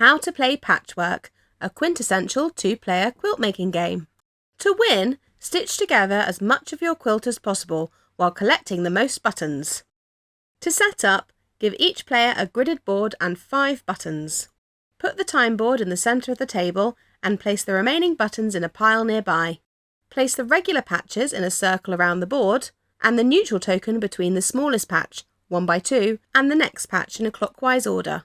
How to play Patchwork, a quintessential two-player quilt making game. To win, stitch together as much of your quilt as possible while collecting the most buttons. To set up, give each player a gridded board and 5 buttons. Put the time board in the centre of the table and place the remaining buttons in a pile nearby. Place the regular patches in a circle around the board and the neutral token between the smallest patch, 1 by 2, and the next patch in a clockwise order.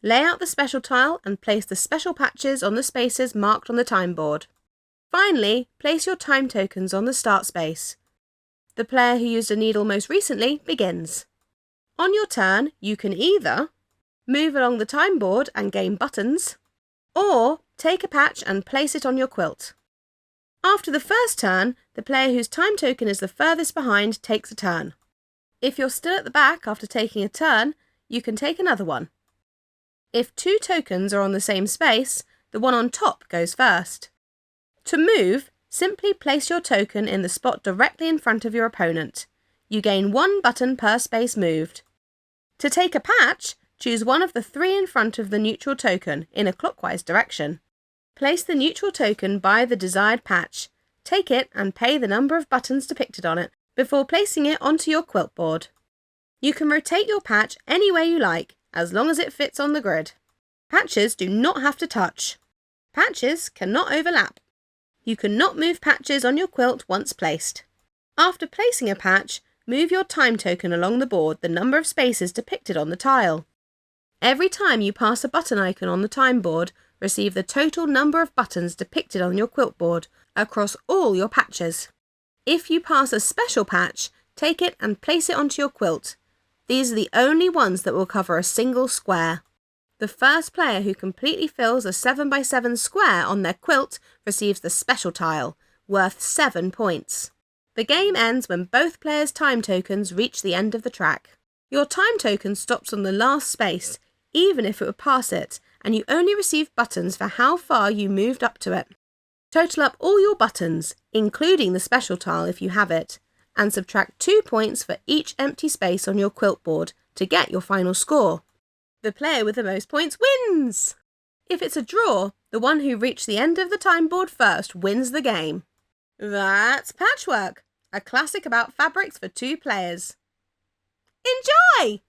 Lay out the special tile and place the special patches on the spaces marked on the time board. Finally, place your time tokens on the start space. The player who used a needle most recently begins. On your turn, you can either move along the time board and gain buttons, or take a patch and place it on your quilt. After the first turn, the player whose time token is the furthest behind takes a turn. If you're still at the back after taking a turn, you can take another one. If 2 tokens are on the same space, the one on top goes first. To move, simply place your token in the spot directly in front of your opponent. You gain 1 button per space moved. To take a patch, choose one of the 3 in front of the neutral token in a clockwise direction. Place the neutral token by the desired patch, take it and pay the number of buttons depicted on it before placing it onto your quilt board. You can rotate your patch any way you like, as long as it fits on the grid. Patches do not have to touch. Patches cannot overlap. You cannot move patches on your quilt once placed. After placing a patch, move your time token along the board the number of spaces depicted on the tile. Every time you pass a button icon on the time board, receive the total number of buttons depicted on your quilt board across all your patches. If you pass a special patch, take it and place it onto your quilt. These are the only ones that will cover a single square. The first player who completely fills a 7 by 7 square on their quilt receives the special tile, worth 7 points. The game ends when both players' time tokens reach the end of the track. Your time token stops on the last space, even if it would pass it, and you only receive buttons for how far you moved up to it. Total up all your buttons, including the special tile if you have it, and subtract 2 points for each empty space on your quilt board to get your final score. The player with the most points wins! If it's a draw, the one who reached the end of the time board first wins the game. That's Patchwork, a classic about fabrics for 2 players. Enjoy!